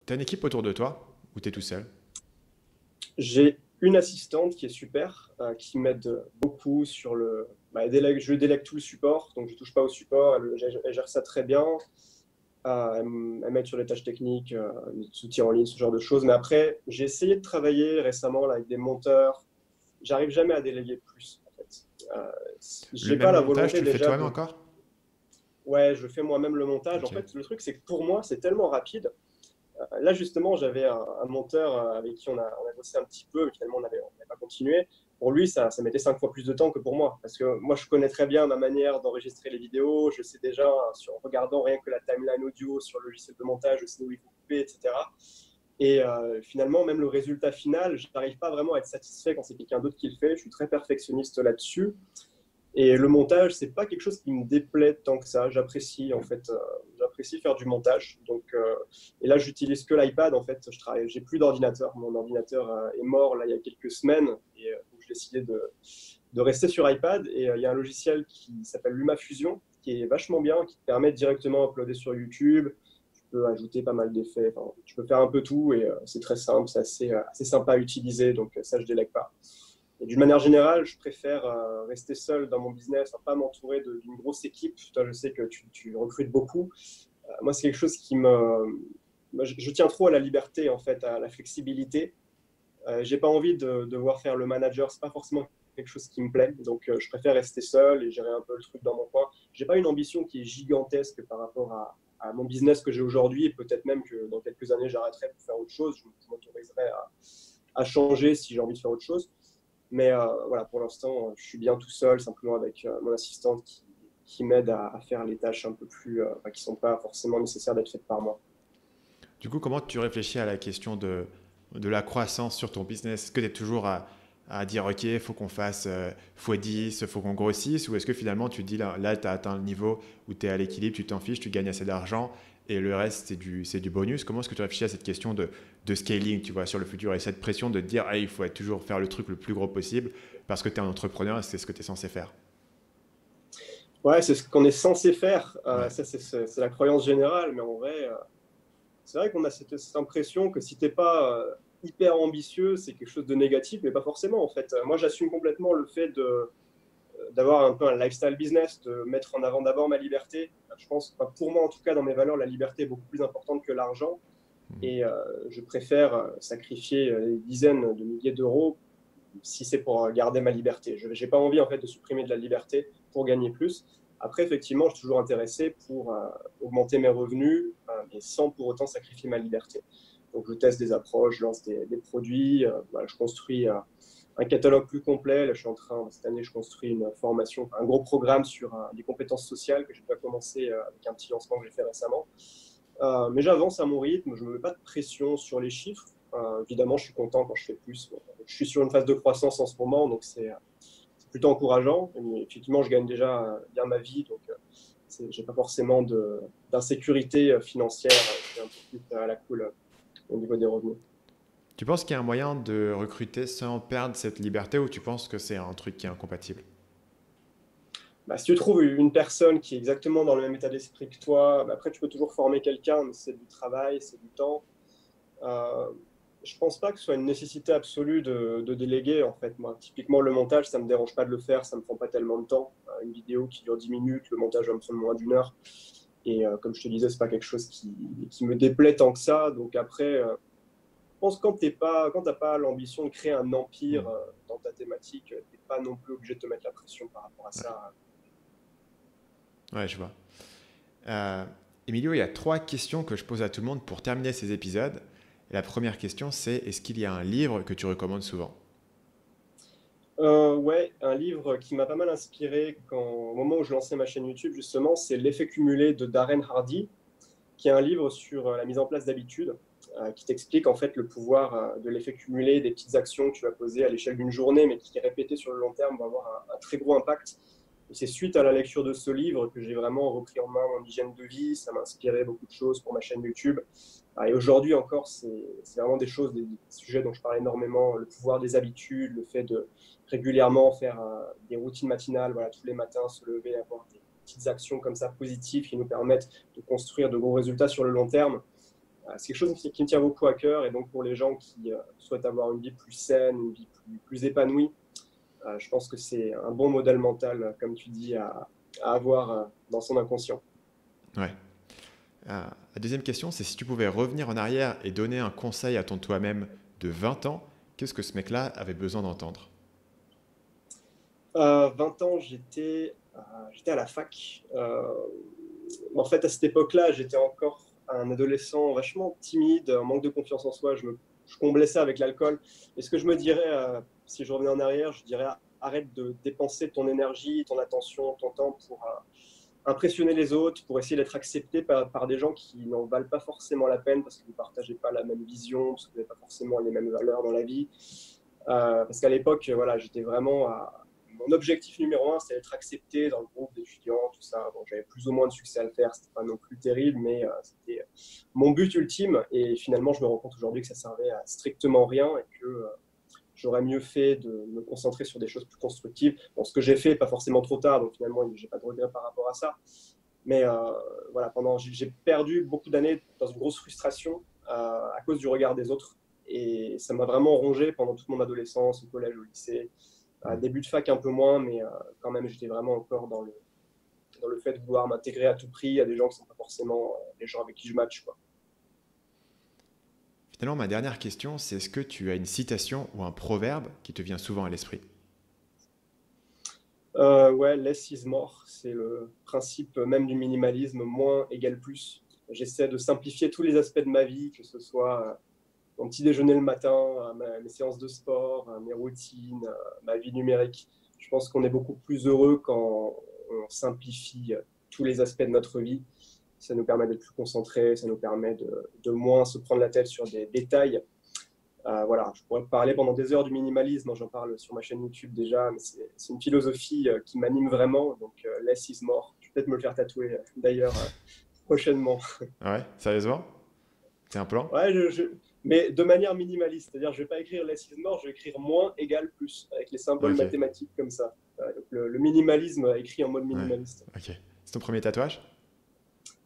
Tu as une équipe autour de toi ou tu es tout seul? J'ai une assistante qui est super, qui m'aide beaucoup sur je délègue tout le support, donc je touche pas au support, elle gère ça très bien. Elle m'aide sur les tâches techniques, les outils en ligne, ce genre de choses. Mais après, j'ai essayé de travailler récemment là, avec des monteurs. J'arrive jamais à déléguer plus, en fait. Euh, Le j'ai pas même la montage, volonté tu le fais déjà toi-même de. encore? Ouais, je fais moi-même le montage. En Ok. fait, le truc, c'est que pour moi, c'est tellement rapide. Là, justement, j'avais un monteur avec qui on a bossé un petit peu, mais finalement, on n'avait pas continué. Pour lui, ça mettait 5 fois plus de temps que pour moi. Parce que moi, je connais très bien ma manière d'enregistrer les vidéos. Je sais déjà, en regardant rien que la timeline audio sur le logiciel de montage, je sais où il faut couper, etc. Et finalement, même le résultat final, je n'arrive pas vraiment à être satisfait quand c'est quelqu'un d'autre qui le fait. Je suis très perfectionniste là-dessus. Et le montage, c'est pas quelque chose qui me déplaît tant que ça. J'apprécie en fait, j'apprécie faire du montage. Donc, et là, j'utilise que l'iPad. En fait, j'ai plus d'ordinateur. Mon ordinateur est mort là il y a quelques semaines, et donc j'ai décidé de rester sur iPad. Et il y a un logiciel qui s'appelle LumaFusion, qui est vachement bien, qui te permet de directement uploader sur YouTube. Tu peux ajouter pas mal d'effets. Enfin, tu peux faire un peu tout, et c'est très simple, c'est assez sympa à utiliser. Donc ça, je délègue pas. Et d'une manière générale, je préfère rester seul dans mon business, hein, pas m'entourer d'une grosse équipe. Toi, je sais que tu recrutes beaucoup. Moi, c'est quelque chose qui me. Moi, je tiens trop à la liberté, en fait, à la flexibilité. J'ai pas envie de devoir faire le manager. C'est pas forcément quelque chose qui me plaît. Donc, je préfère rester seul et gérer un peu le truc dans mon coin. J'ai pas une ambition qui est gigantesque par rapport à mon business que j'ai aujourd'hui. Et peut-être même que dans quelques années, j'arrêterai pour faire autre chose. Je m'autoriserai à changer si j'ai envie de faire autre chose. Mais voilà, pour l'instant, je suis bien tout seul, simplement avec mon assistante qui m'aide à faire les tâches un peu plus, enfin, qui ne sont pas forcément nécessaires d'être faites par moi. Du coup, comment tu réfléchis à la question de la croissance sur ton business? Est-ce que tu es toujours à dire, OK, il faut qu'on fasse x10, il faut qu'on grossisse? Ou est-ce que finalement tu te dis, là tu as atteint le niveau où tu es à l'équilibre, tu t'en fiches, tu gagnes assez d'argent et le reste, c'est du bonus? Comment est-ce que tu réfléchis à cette question de scaling, tu vois, sur le futur et cette pression de te dire, ah, il faut toujours faire le truc le plus gros possible parce que tu es un entrepreneur et c'est ce que tu es censé faire? Ouais, c'est ce qu'on est censé faire. Ouais. Ça, c'est la croyance générale, mais en vrai, c'est vrai qu'on a cette impression que si t'es pas hyper ambitieux, c'est quelque chose de négatif, mais pas forcément en fait. Moi, j'assume complètement le fait d'avoir un peu un lifestyle business, de mettre en avant d'abord ma liberté. Je pense, enfin, pour moi en tout cas, dans mes valeurs, la liberté est beaucoup plus importante que l'argent. Et je préfère sacrifier des dizaines de milliers d'euros si c'est pour garder ma liberté. Je n'ai pas envie en fait de supprimer de la liberté pour gagner plus. Après, effectivement, je suis toujours intéressé pour augmenter mes revenus, mais sans pour autant sacrifier ma liberté. Donc, je teste des approches, je lance des produits, voilà, je construis un catalogue plus complet. Là, je suis en train, cette année, je construis une formation, un gros programme sur des compétences sociales que j'ai pas commencé avec un petit lancement que j'ai fait récemment. Mais j'avance à mon rythme, je ne me mets pas de pression sur les chiffres. Évidemment, je suis content quand je fais plus. Bon, je suis sur une phase de croissance en ce moment, donc c'est plutôt encourageant. Mais effectivement, je gagne déjà bien ma vie, donc je n'ai pas forcément d'insécurité financière. Je suis un peu plus à la cool au niveau des revenus. Tu penses qu'il y a un moyen de recruter sans perdre cette liberté ou tu penses que c'est un truc qui est incompatible? Bah, si tu trouves une personne qui est exactement dans le même état d'esprit que toi, bah, après, tu peux toujours former quelqu'un, mais c'est du travail, c'est du temps. Euh, je pense pas que ce soit une nécessité absolue de déléguer, en fait. Moi, typiquement, le montage, ça me dérange pas de le faire, ça me prend pas tellement de temps. Une vidéo qui dure 10 minutes, le montage va me prendre moins d'une heure. Et comme je te disais, c'est pas quelque chose qui me déplaît tant que ça. Donc après, je pense que quand t'as pas l'ambition de créer un empire Hmm. dans ta thématique, t'es pas non plus obligé de te mettre la pression par rapport à Ouais. ça. Ouais, je vois. Euh, Emilio, il y a trois questions que je pose à tout le monde pour terminer ces épisodes. Et la première question, c'est est-ce qu'il y a un livre que tu recommandes souvent? Ouais, un livre qui m'a pas mal inspiré au moment où je lançais ma chaîne YouTube, justement, c'est L'effet cumulé de Darren Hardy, qui est un livre sur la mise en place d'habitudes, qui t'explique en fait le pouvoir de l'effet cumulé, des petites actions que tu vas poser à l'échelle d'une journée, mais qui répétées sur le long terme vont avoir un très gros impact. Et c'est suite à la lecture de ce livre que j'ai vraiment repris en main mon hygiène de vie. Ça m'a inspiré beaucoup de choses pour ma chaîne YouTube. Et aujourd'hui encore, c'est vraiment des choses, des sujets dont je parle énormément, le pouvoir des habitudes, le fait de régulièrement faire des routines matinales, voilà, tous les matins, se lever, avoir des petites actions comme ça positives qui nous permettent de construire de bons résultats sur le long terme. C'est quelque chose qui me tient beaucoup à cœur. Et donc, pour les gens qui souhaitent avoir une vie plus saine, une vie plus épanouie, je pense que c'est un bon modèle mental, comme tu dis, à avoir dans son inconscient. Ouais. La deuxième question, c'est si tu pouvais revenir en arrière et donner un conseil à ton toi-même de 20 ans, qu'est-ce que ce mec-là avait besoin d'entendre? 20 ans, j'étais à la fac. En fait, à cette époque-là, j'étais encore un adolescent vachement timide, en manque de confiance en soi. Je comblais ça avec l'alcool. Et ce que je me dirais, si je revenais en arrière, je dirais arrête de dépenser ton énergie, ton attention, ton temps pour impressionner les autres, pour essayer d'être accepté par des gens qui n'en valent pas forcément la peine parce que vous ne partagez pas la même vision, parce que vous n'avez pas forcément les mêmes valeurs dans la vie. Parce qu'à l'époque, voilà, j'étais vraiment mon objectif numéro un, c'était d'être accepté dans le groupe d'étudiants, tout ça. Bon, j'avais plus ou moins de succès à le faire, c'était pas non plus terrible, mais c'était mon but ultime. Et finalement, je me rends compte aujourd'hui que ça servait à strictement rien et que j'aurais mieux fait de me concentrer sur des choses plus constructives. Bon, ce que j'ai fait, pas forcément trop tard, donc finalement, j'ai pas de regrets par rapport à ça. Mais voilà, j'ai perdu beaucoup d'années dans une grosse frustration à cause du regard des autres. Et ça m'a vraiment rongé pendant toute mon adolescence, au collège, au lycée. Début de fac un peu moins, mais quand même, j'étais vraiment encore dans le fait de vouloir m'intégrer à tout prix à des gens qui ne sont pas forcément les gens avec qui je match, quoi. Finalement, ma dernière question, c'est est-ce que tu as une citation ou un proverbe qui te vient souvent à l'esprit? Ouais, less is more, c'est le principe même du minimalisme, moins égale plus. J'essaie de simplifier tous les aspects de ma vie, que ce soit mon petit déjeuner le matin, mes séances de sport, mes routines, ma vie numérique. Je pense qu'on est beaucoup plus heureux quand on simplifie tous les aspects de notre vie. Ça nous permet d'être plus concentrés, ça nous permet de moins se prendre la tête sur des détails. Voilà, je pourrais parler pendant des heures du minimalisme, j'en parle sur ma chaîne YouTube déjà, mais c'est une philosophie qui m'anime vraiment, donc less is more. Je vais peut-être me le faire tatouer d'ailleurs prochainement. Ouais, sérieusement? C'est un plan? Ouais, mais de manière minimaliste, c'est-à-dire je vais pas écrire less is more, je vais écrire moins égale plus, avec les symboles Ok, mathématiques comme ça. Donc le minimalisme écrit en mode ouais, minimaliste. ok. C'est ton premier tatouage?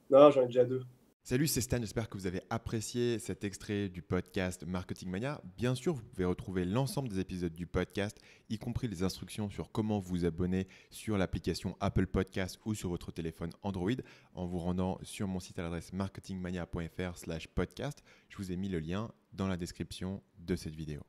Non, j'en ai déjà deux. Salut, c'est Stan, j'espère que vous avez apprécié cet extrait du podcast Marketing Mania. Bien sûr, vous pouvez retrouver l'ensemble des épisodes du podcast, y compris les instructions sur comment vous abonner sur l'application Apple Podcast ou sur votre téléphone Android en vous rendant sur mon site à l'adresse marketingmania.fr/podcast. Je vous ai mis le lien dans la description de cette vidéo.